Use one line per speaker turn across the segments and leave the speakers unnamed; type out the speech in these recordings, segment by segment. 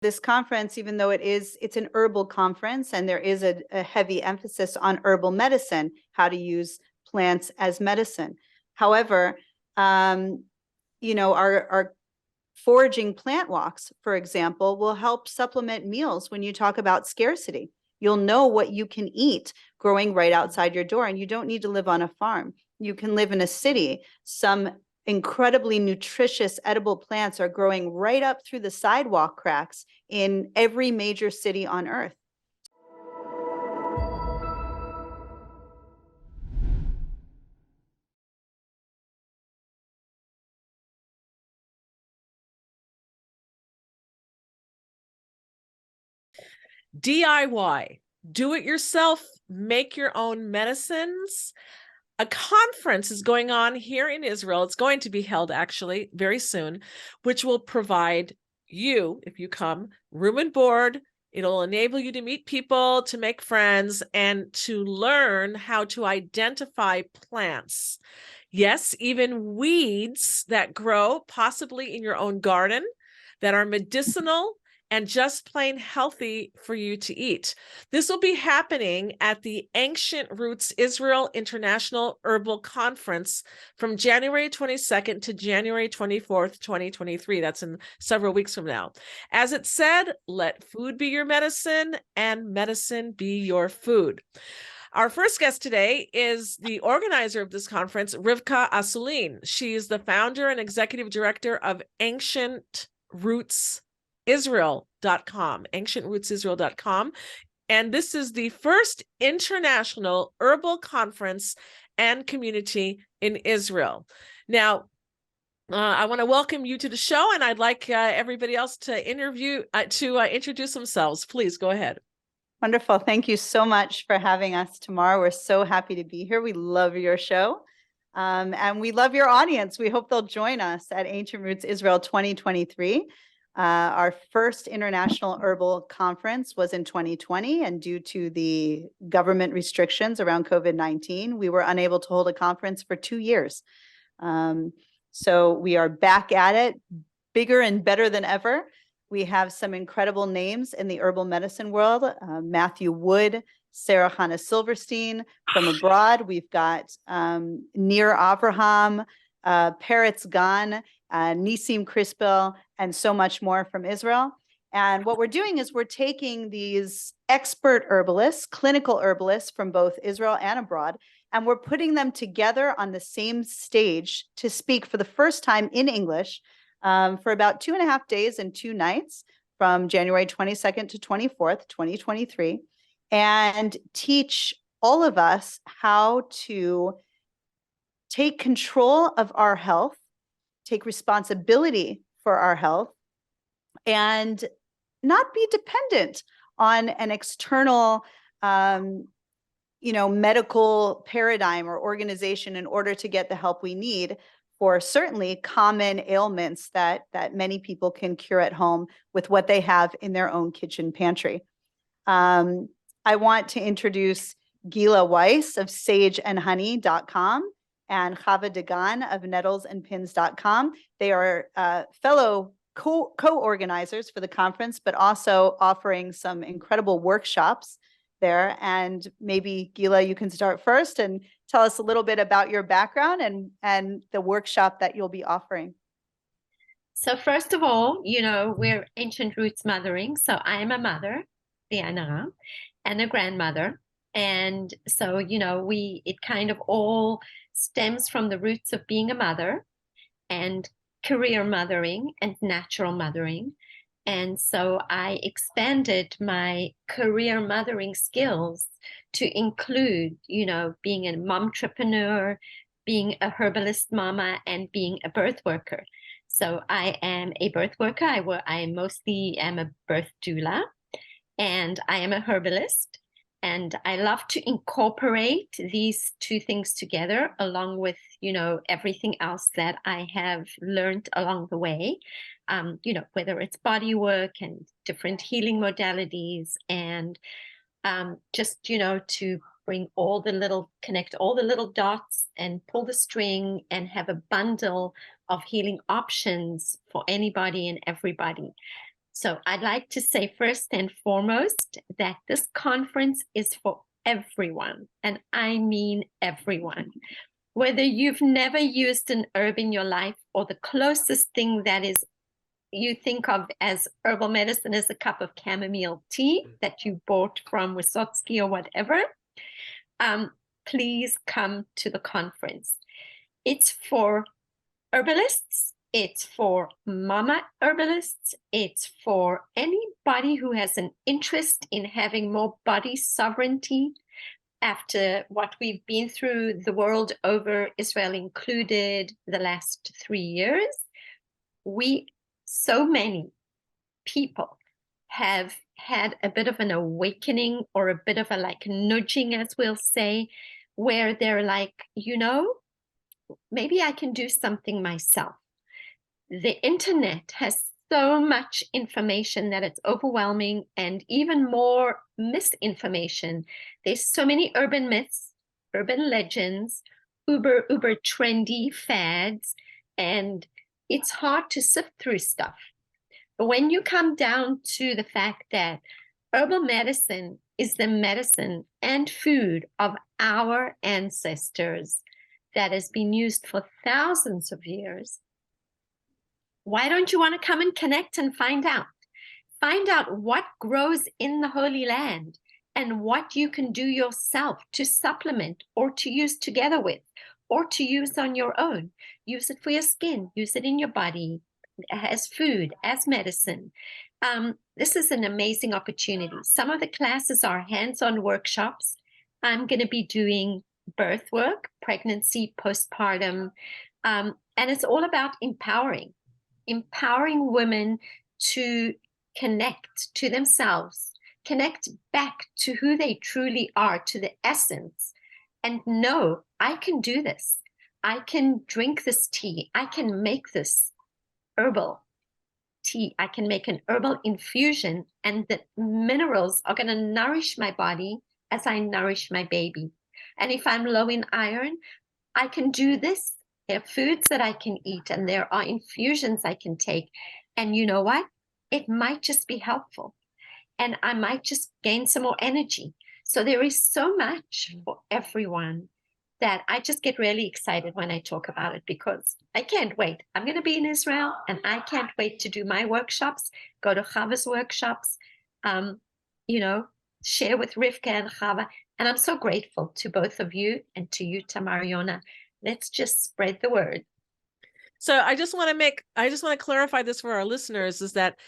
this conference, even though it's an herbal conference and there is a heavy emphasis on herbal medicine, how to use plants as medicine. However, our foraging plant walks, for example, will help supplement meals when you talk about scarcity. You'll know what you can eat growing right outside your door, and you don't need to live on a farm. You can live in a city. Some incredibly nutritious edible plants are growing right up through the sidewalk cracks in every major city on earth.
DIY, do it yourself, make your own medicines. A conference is going on here in Israel. It's going to be held actually very soon, which will provide you, if you come, room and board. It'll enable you to meet people, to make friends, and to learn how to identify plants. Yes, even weeds that grow possibly in your own garden that are medicinal and just plain healthy for you to eat. This will be happening at the Ancient Roots Israel International Herbal Conference from January 22nd to January 24th, 2023. That's in several weeks from now. As it said, let food be your medicine and medicine be your food. Our first guest today is the organizer of this conference, Rivkah Asoulin. She is the founder and executive director of ancientrootsisrael.com, ancientrootsisrael.com. And this is the first international herbal conference and community in Israel. Now, I want to welcome you to the show, and I'd like everybody else to introduce themselves. Please go ahead.
Wonderful. Thank you so much for having us, Tamar. We're so happy to be here. We love your show. And we love your audience. We hope they'll join us at Ancient Roots Israel 2023. Our first international herbal conference was in 2020, and due to the government restrictions around COVID-19, we were unable to hold a conference for 2 years. So we are back at it, bigger and better than ever. We have some incredible names in the herbal medicine world. Matthew Wood, Sarah Hannah Silverstein from abroad. We've got Nir Avraham, Peretz Gan, Nisim Crispel, and so much more from Israel. And what we're doing is we're taking these expert herbalists, clinical herbalists from both Israel and abroad, and we're putting them together on the same stage to speak for the first time in English for about 2.5 days and 2 nights from January 22nd to 24th, 2023, and teach all of us how to take control of our health, take responsibility for our health, and not be dependent on an external medical paradigm or organization in order to get the help we need for certainly common ailments that many people can cure at home with what they have in their own kitchen pantry. I want to introduce Gilla Weiss of sageandhoney.com and Chava Dagan of nettlesandpins.com. They are fellow co-organizers for the conference, but also offering some incredible workshops there. And maybe Gilla, you can start first and tell us a little bit about your background and the workshop that you'll be offering.
So first of all, we're Ancient Roots Mothering. So I am a mother, Diana, and a grandmother. And so, it kind of all stems from the roots of being a mother and career mothering and natural mothering. And so I expanded my career mothering skills to include, being a momtrepreneur, being a herbalist mama, and being a birth worker. So I am a birth worker. I mostly am a birth doula, and I am a herbalist. And I love to incorporate these 2 things together along with, everything else that I have learned along the way, whether it's body work and different healing modalities and just, to connect all the little dots and pull the string and have a bundle of healing options for anybody and everybody. So I'd like to say first and foremost that this conference is for everyone, and I mean everyone. Whether you've never used an herb in your life, or the closest thing that is you think of as herbal medicine is a cup of chamomile tea that you bought from Wysotsky or whatever, please come to the conference. It's for herbalists, it's for mama herbalists, it's for anybody who has an interest in having more body sovereignty after what we've been through the world over, Israel included, the last 3 years. So many people have had a bit of an awakening, or a bit of a like nudging, as we'll say, where they're like, maybe I can do something myself. The internet has so much information that it's overwhelming, and even more misinformation. There's so many urban myths, urban legends, uber trendy fads, and it's hard to sift through stuff. But when you come down to the fact that herbal medicine is the medicine and food of our ancestors that has been used for thousands of years, why don't you want to come and connect and find out? Find out what grows in the Holy Land and what you can do yourself to supplement, or to use together with, or to use on your own. Use it for your skin, use it in your body, as food, as medicine. This is an amazing opportunity. Some of the classes are hands-on workshops. I'm going to be doing birth work, pregnancy, postpartum, and it's all about empowering women to connect to themselves, connect back to who they truly are, to the essence, and know, I can do this. I can drink this tea. I can make this herbal tea. I can make an herbal infusion, and the minerals are going to nourish my body as I nourish my baby. And if I'm low in iron, I can do this. There are foods that I can eat, and there are infusions I can take. And you know what? It might just be helpful, and I might just gain some more energy. So there is so much for everyone that I just get really excited when I talk about it, because I can't wait. I'm going to be in Israel, and I can't wait to do my workshops, go to Chava's workshops, share with Rivkah and Chava. And I'm so grateful to both of you, and to you, Tamar Yonah. Let's just spread the word.
So I just want to clarify this for our listeners, is that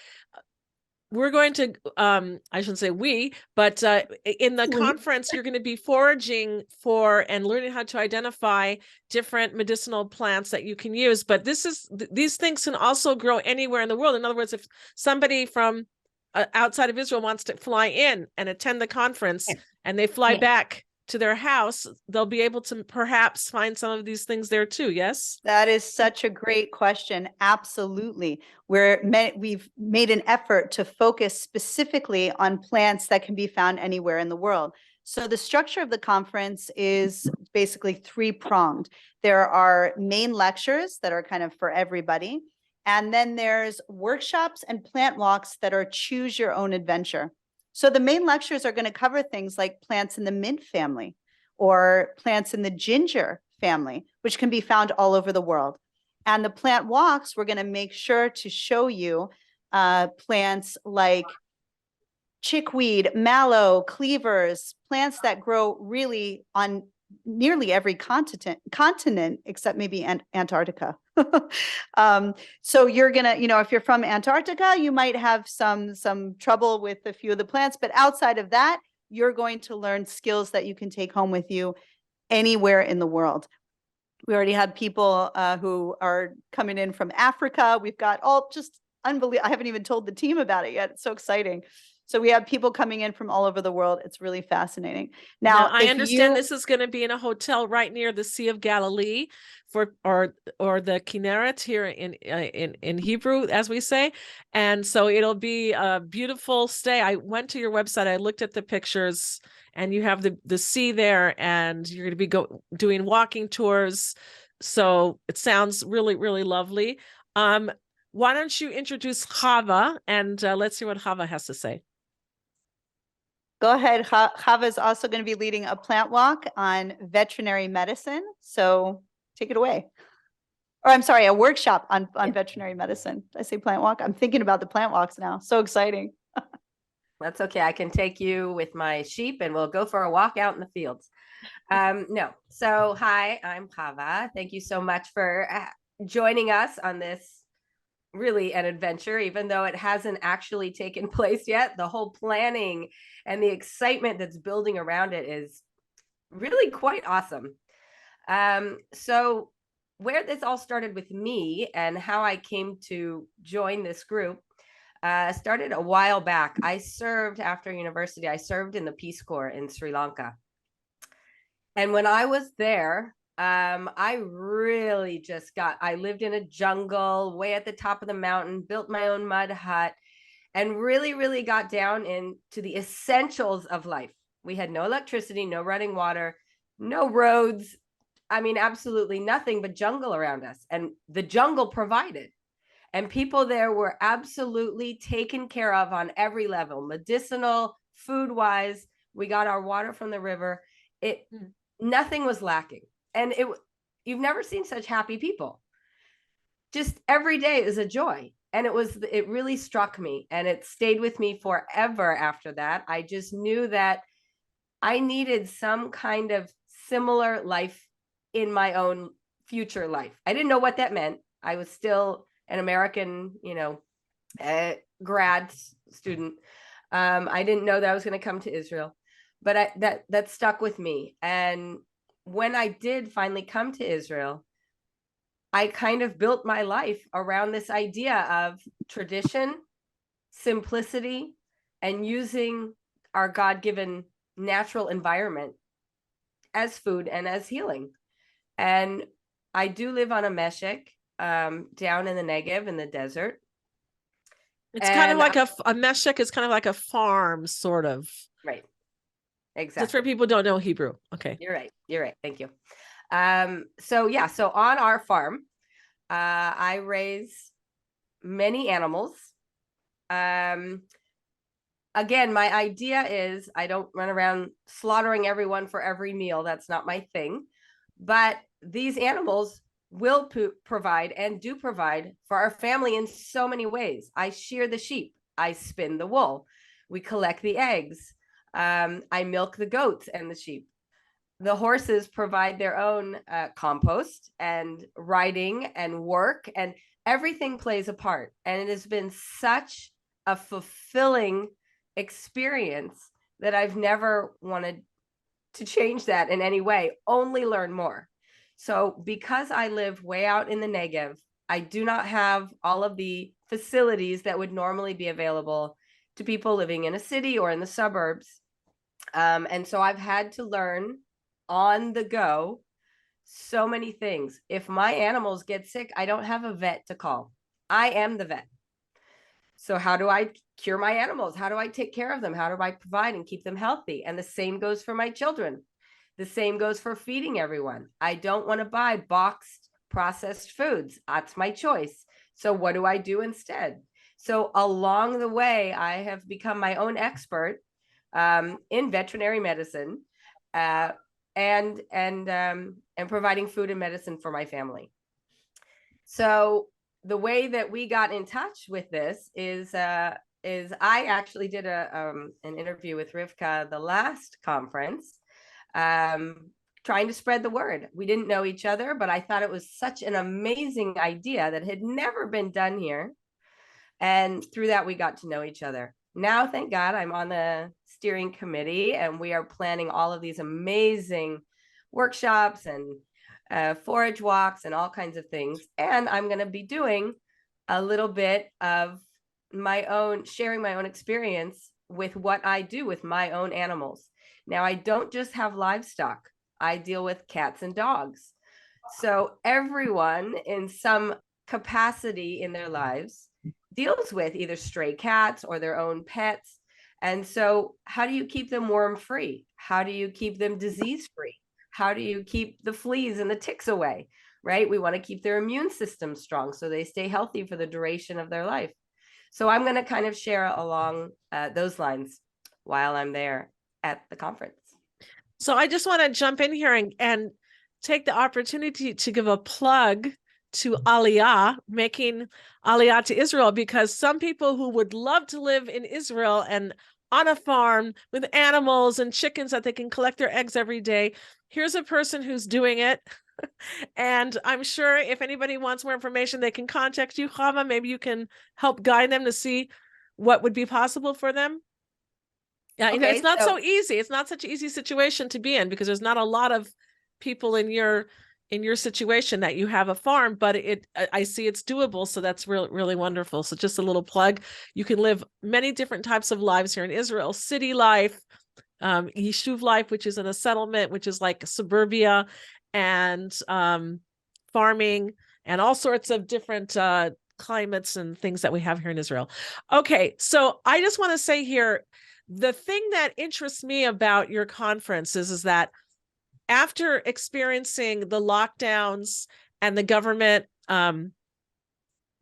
we're going to, I shouldn't say we, but in the conference, you're going to be foraging for and learning how to identify different medicinal plants that you can use. But these things can also grow anywhere in the world. In other words, if somebody from outside of Israel wants to fly in and attend the conference, and they fly back to their house, they'll be able to perhaps find some of these things there too. Yes,
that is such a great question. Absolutely. We've made an effort to focus specifically on plants that can be found anywhere in the world. So the structure of the conference is basically three-pronged. There are main lectures that are kind of for everybody, and then there's workshops and plant walks that are choose your own adventure. So the main lectures are going to cover things like plants in the mint family, or plants in the ginger family, which can be found all over the world. And the plant walks, we're going to make sure to show you plants like chickweed, mallow, cleavers, plants that grow really on nearly every continent except maybe Antarctica. So you're gonna, if you're from Antarctica, you might have some trouble with a few of the plants, but outside of that, you're going to learn skills that you can take home with you anywhere in the world. We already had people who are coming in from Africa. We've got all just unbelievable. I haven't even told the team about it yet. It's so exciting. So we have people coming in from all over the world. It's really fascinating. Now
I understand this is going to be in a hotel right near the Sea of Galilee, or the Kinneret here in Hebrew, as we say. And so it'll be a beautiful stay. I went to your website. I looked at the pictures, and you have the sea there, and you're going to be doing walking tours. So it sounds really, really lovely. Why don't you introduce Chava, and let's hear what Chava has to say.
Go ahead. Chava is also going to be leading a plant walk on veterinary medicine. So take it away. Or I'm sorry, a workshop on veterinary medicine. Did I say plant walk? I'm thinking about the plant walks now. So exciting.
That's okay. I can take you with my sheep and we'll go for a walk out in the fields. No. So, hi, I'm Chava. Thank you so much for joining us on this really an adventure, even though it hasn't actually taken place yet. The whole planning and the excitement that's building around it is really quite awesome. So where this all started with me and how I came to join this group started a while back. I served after university. I served in the Peace Corps in Sri Lanka. And when I was there, I really just I lived in a jungle way at the top of the mountain, built my own mud hut, and really, really got down into the essentials of life. We had no electricity, no running water, no roads. I mean, absolutely nothing but jungle around us. And the jungle provided. And people there were absolutely taken care of on every level, medicinal, food-wise. We got our water from the river. Nothing was lacking. And you've never seen such happy people. Just every day is a joy. And it really struck me, and it stayed with me forever after that. I just knew that I needed some kind of similar life in my own future life. I didn't know what that meant. I was still an American, grad student. I didn't know that I was going to come to Israel, but that stuck with me. And when I did finally come to Israel, I kind of built my life around this idea of tradition, simplicity, and using our God-given natural environment as food and as healing. And I do live on a meshek down in the Negev in the desert.
It's kind of like a meshek is kind of like a farm, sort of.
Right. Exactly.
That's for people who don't know Hebrew. Okay.
You're right. Thank you. So on our farm, I raise many animals. Again, my idea is I don't run around slaughtering everyone for every meal. That's not my thing. But these animals will provide and do provide for our family in so many ways. I shear the sheep. I spin the wool. We collect the eggs. I milk the goats and the sheep. The horses provide their own compost and riding and work, and everything plays a part. And it has been such a fulfilling experience that I've never wanted to change that in any way, only learn more. So because I live way out in the Negev, I do not have all of the facilities that would normally be available to people living in a city or in the suburbs. And so I've had to learn on the go so many things. If my animals get sick, I don't have a vet to call. I am the vet. So how do I cure my animals? How do I take care of them? How do I provide and keep them healthy? And the same goes for my children. The same goes for feeding everyone. I don't want to buy boxed processed foods. That's my choice. So what do I do instead? So along the way, I have become my own expert in veterinary medicine and providing food and medicine for my family. So the way that we got in touch with this is I actually did an interview with Rivkah the last conference, trying to spread the word. We didn't know each other, but I thought it was such an amazing idea that had never been done here. And through that, we got to know each other. Now, thank God, I'm on the steering committee, and we are planning all of these amazing workshops and forage walks and all kinds of things. And I'm going to be doing a little bit of sharing my own experience with what I do with my own animals. Now, I don't just have livestock. I deal with cats and dogs. So everyone in some capacity in their lives deals with either stray cats or their own pets. And so how do you keep them worm-free? How do you keep them disease-free? How do you keep the fleas and the ticks away? right? We want to keep their immune system strong so they stay healthy for the duration of their life. So I'm going to kind of share along those lines while I'm there at the conference.
So I just want to jump in here and take the opportunity to give a plug to Aliyah, making Aliyah to Israel, because some people who would love to live in Israel and on a farm with animals and chickens that they can collect their eggs every day, here's a person who's doing it. And I'm sure if anybody wants more information, they can contact you, Chava. Maybe you can help guide them to see what would be possible for them. Yeah, you know,
Okay,
it's not
so-
so easy. It's not such an easy situation to be in, because there's not a lot of people in your situation that you have a farm, but I see it's doable. So that's really, really wonderful. So just a little plug. You can live many different types of lives here in Israel: city life, yishuv life, which is in a settlement, which is like suburbia, and farming, and all sorts of different climates and things that we have here in Israel. Okay, so I just want to say here, the thing that interests me about your conference is that after experiencing the lockdowns and the government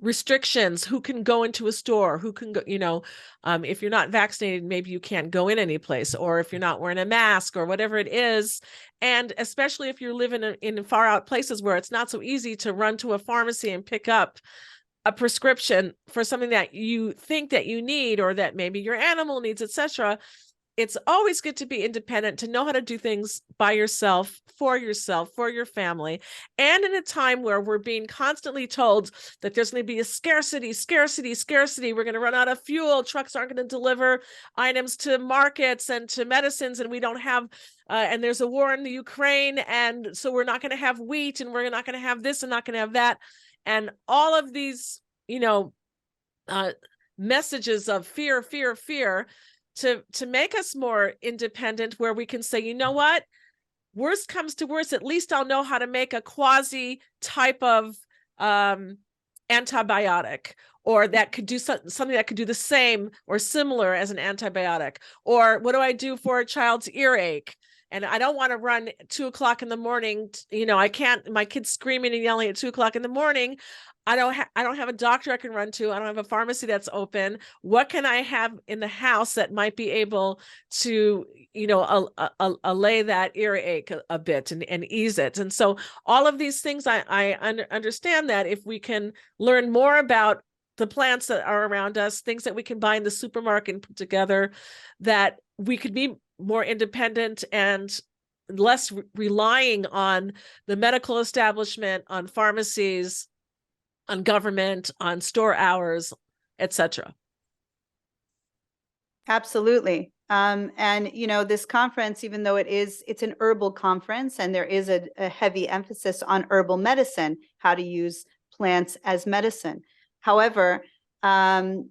restrictions, who can go into a store, who can go, if you're not vaccinated, maybe you can't go in any place, or if you're not wearing a mask or whatever it is. And especially if you're living in far out places where it's not so easy to run to a pharmacy and pick up a prescription for something that you think that you need, or that maybe your animal needs, etc. It's always good to be independent, to know how to do things by yourself, for your family. And in a time where we're being constantly told that there's going to be a scarcity, we're going to run out of fuel, trucks aren't going to deliver items to markets and to medicines, and we don't have, and there's a war in the Ukraine, and so we're not going to have wheat, and we're not going to have this and not going to have that. And all of these, messages of fear, to make us more independent, where we can say, you know what, worst comes to worst, at least I'll know how to make a quasi type of antibiotic, or that could do something that could do the same or similar as an antibiotic. Or what do I do for a child's earache? And I don't want to run 2 o'clock in the morning. I can't, my kid's screaming and yelling at 2 o'clock in the morning. I don't have a doctor I can run to. I don't have a pharmacy that's open. What can I have in the house that might be able to, allay that earache a bit and ease it? And so all of these things, I understand that if we can learn more about the plants that are around us, things that we can buy in the supermarket and put together, that we could be more independent and less relying on the medical establishment, on pharmacies, on government, on store hours, etc.
Absolutely. And this conference, even though it's an herbal conference, and there is a heavy emphasis on herbal medicine, how to use plants as medicine. However, our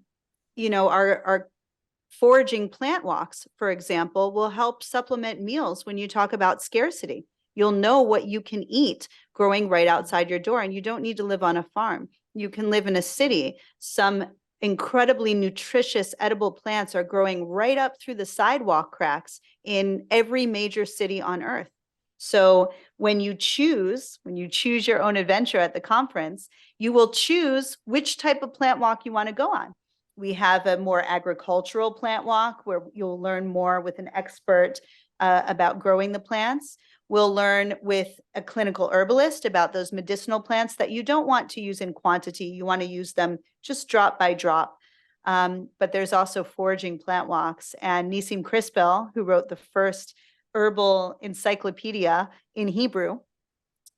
foraging plant walks, for example, will help supplement meals. When you talk about scarcity, you'll know what you can eat growing right outside your door, and you don't need to live on a farm. You can live in a city. Some incredibly nutritious edible plants are growing right up through the sidewalk cracks in every major city on earth. So when you choose your own adventure at the conference, you will choose which type of plant walk you want to go on. We have a more agricultural plant walk where you'll learn more with an expert about growing the plants. We'll learn with a clinical herbalist about those medicinal plants that you don't want to use in quantity. You want to use them just drop by drop. But there's also foraging plant walks. And Nissim Crispell, who wrote the first herbal encyclopedia in Hebrew,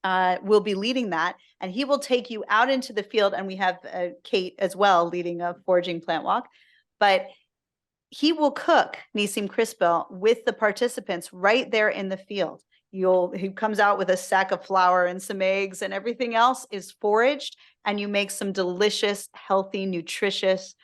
will be leading that. And he will take you out into the field. And we have Kate as well leading a foraging plant walk. But he will cook, Nissim Crispell, with the participants right there in the field. He comes out with a sack of flour and some eggs, and everything else is foraged, and you make some delicious, healthy, nutritious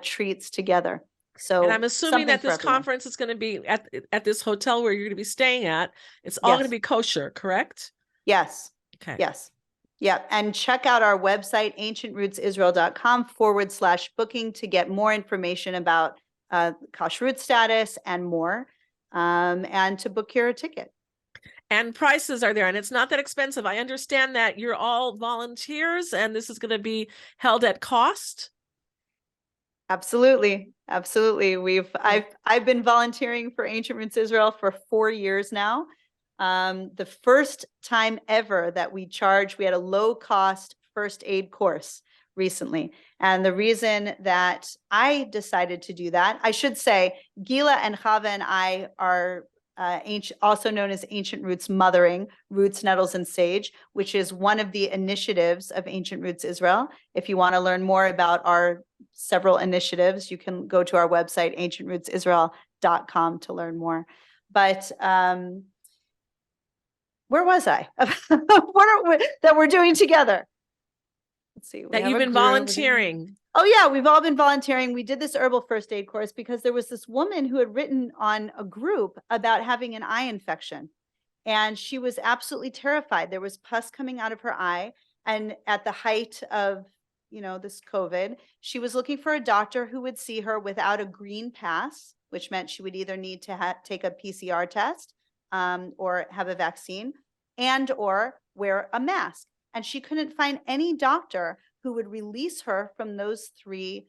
treats together. So,
and I'm assuming that this
everyone.
conference is going to be at this hotel where you're going to be staying at. It's all going to be kosher, correct?
Yes.
Okay.
Yes. Yeah. And check out our website, ancientrootsisrael.com/booking, to get more information about kashrut status and more, and to book your ticket.
And prices are there, and it's not that expensive. I understand that you're all volunteers and this is going to be held at cost.
Absolutely. Absolutely. I've been volunteering for Ancient Roots Israel for 4 years now. The first time ever that we had a low cost first aid course recently. And the reason that I decided to do that, I should say, Gilla and Chava and I are also known as Ancient Roots Mothering, Roots, Nettles, and Sage, which is one of the initiatives of Ancient Roots Israel. If you want to learn more about our several initiatives, you can go to our website, ancientrootsisrael.com, to learn more. But where was I? That we're doing together? Let's see.
That you've been volunteering.
Oh yeah, we've all been volunteering. We did this herbal first aid course because there was this woman who had written on a group about having an eye infection, and she was absolutely terrified. There was pus coming out of her eye, and at the height of, this COVID, she was looking for a doctor who would see her without a green pass, which meant she would either need to take a PCR test, or have a vaccine, and or wear a mask. And she couldn't find any doctor who would release her from those 3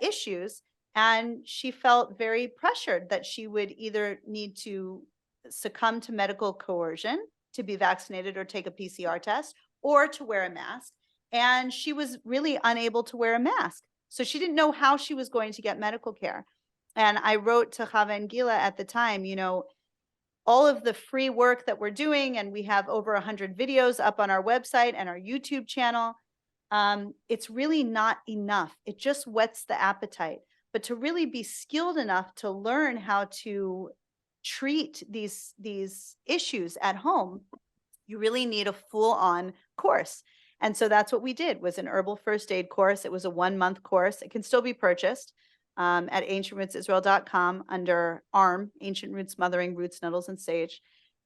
issues. And she felt very pressured that she would either need to succumb to medical coercion to be vaccinated or take a PCR test, or to wear a mask. And she was really unable to wear a mask. So she didn't know how she was going to get medical care. And I wrote to Chava and Gilla at the time, all of the free work that we're doing, and we have over 100 videos up on our website and our YouTube channel. It's really not enough. It just whets the appetite. But to really be skilled enough to learn how to treat these issues at home, you really need a full-on course. And so that's what we did, was an herbal first aid course. It was a 1-month course. It can still be purchased at ancientrootsisrael.com under ARM, Ancient Roots Mothering, Roots, Nettles, and Sage.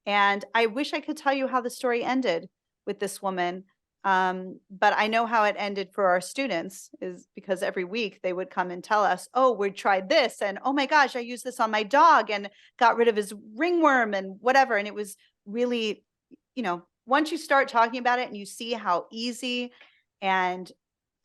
And I wish I could tell you how the story ended with this woman. But I know how it ended for our students, is because every week they would come and tell us, oh, we tried this, and oh my gosh, I used this on my dog and got rid of his ringworm and whatever. And it was really, once you start talking about it and you see how easy, and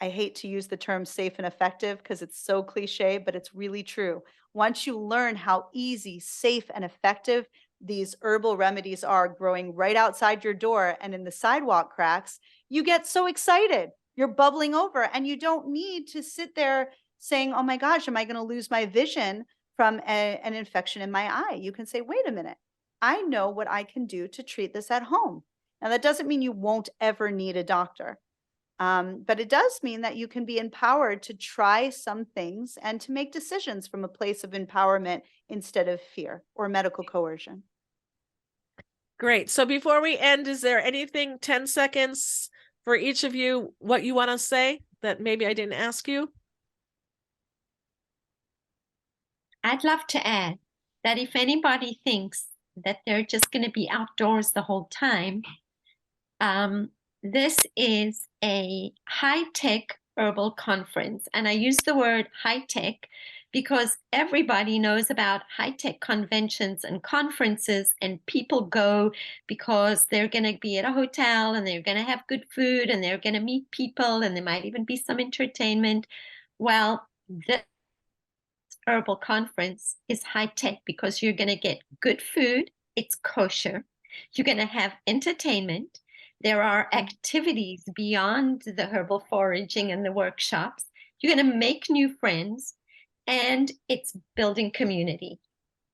I hate to use the term safe and effective because it's so cliche, but it's really true. Once you learn how easy, safe, and effective these herbal remedies are growing right outside your door and in the sidewalk cracks, you get so excited. You're bubbling over, and you don't need to sit there saying, oh my gosh, am I going to lose my vision from an infection in my eye? You can say, wait a minute, I know what I can do to treat this at home. Now, that doesn't mean you won't ever need a doctor. But it does mean that you can be empowered to try some things and to make decisions from a place of empowerment instead of fear or medical coercion.
Great. So before we end, is there anything, 10 seconds for each of you, what you want to say that maybe I didn't ask you?
I'd love to add that if anybody thinks that they're just going to be outdoors the whole time, this is a high-tech herbal conference. And I use the word high-tech because everybody knows about high-tech conventions and conferences, and people go because they're going to be at a hotel and they're going to have good food and they're going to meet people and there might even be some entertainment. Well, this herbal conference is high-tech because you're going to get good food. It's kosher. You're going to have entertainment. There are activities beyond the herbal foraging and the workshops. You're going to make new friends, and it's building community.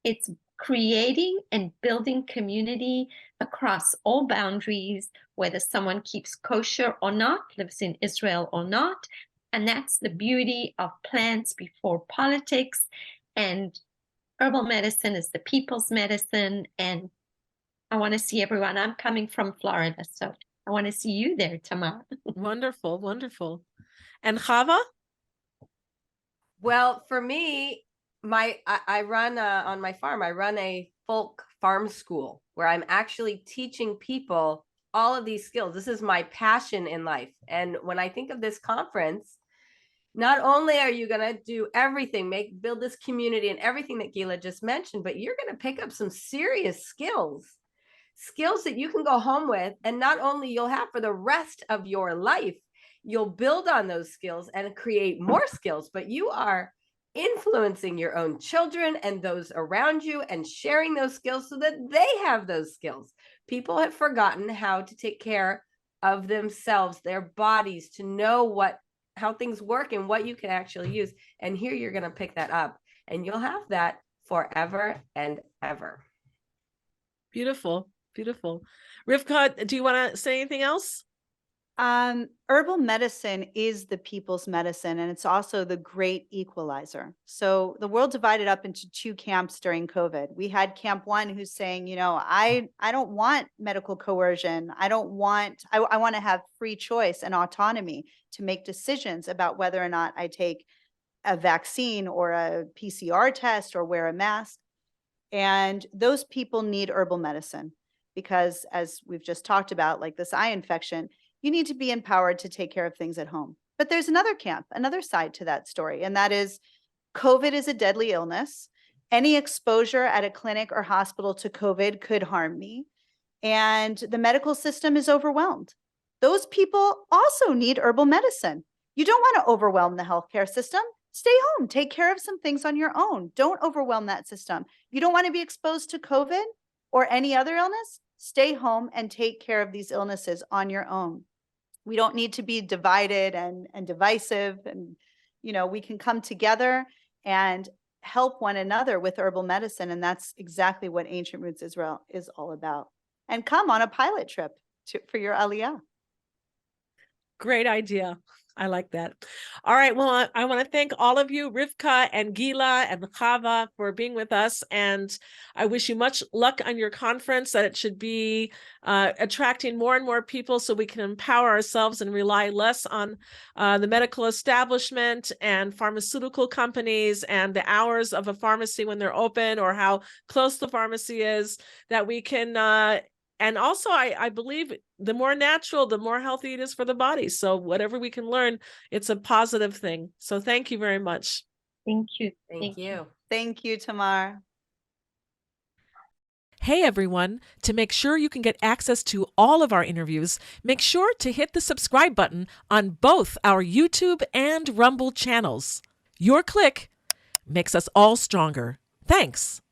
It's creating and building community across all boundaries, whether someone keeps kosher or not, lives in Israel or not. And that's the beauty of plants before politics, and herbal medicine is the people's medicine. And I want to see everyone. I'm coming from Florida, so I want to see you there, Tamar.
Wonderful, wonderful. And Chava?
Well, for me, I run on my farm, I run a folk farm school where I'm actually teaching people all of these skills. This is my passion in life. And when I think of this conference, not only are you going to do everything, build this community and everything that Gilla just mentioned, but you're going to pick up some serious skills skills that you can go home with, and not only you'll have for the rest of your life, you'll build on those skills and create more skills, but you are influencing your own children and those around you and sharing those skills so that they have those skills. People have forgotten how to take care of themselves, their bodies, to know how things work and what you can actually use. And here you're going to pick that up, and you'll have that forever and ever.
Beautiful. Beautiful. Rivkah, do you want to say anything else?
Herbal medicine is the people's medicine, and it's also the great equalizer. So the world divided up into two camps during COVID. We had camp one who's saying, I don't want medical coercion. I want to have free choice and autonomy to make decisions about whether or not I take a vaccine or a PCR test or wear a mask. And those people need herbal medicine because, as we've just talked about, like this eye infection, you need to be empowered to take care of things at home. But there's another camp, another side to that story, and that is COVID is a deadly illness. Any exposure at a clinic or hospital to COVID could harm me, and the medical system is overwhelmed. Those people also need herbal medicine. You don't want to overwhelm the healthcare system. Stay home, take care of some things on your own. Don't overwhelm that system. You don't want to be exposed to COVID or any other illness. Stay home and take care of these illnesses on your own. We don't need to be divided and divisive. And, we can come together and help one another with herbal medicine. And that's exactly what Ancient Roots Israel is all about. And come on a pilot trip for your Aliyah.
Great idea. I like that. All right. Well, I want to thank all of you, Rivkah and Gilla and Chava, for being with us. And I wish you much luck on your conference, that it should be attracting more and more people so we can empower ourselves and rely less on the medical establishment and pharmaceutical companies and the hours of a pharmacy when they're open or how close the pharmacy is, that we can and also, I believe the more natural, the more healthy it is for the body. So whatever we can learn, it's a positive thing. So thank you very much.
Thank you.
Thank you.
Thank you, Tamar.
Hey, everyone. To make sure you can get access to all of our interviews, make sure to hit the subscribe button on both our YouTube and Rumble channels. Your click makes us all stronger. Thanks.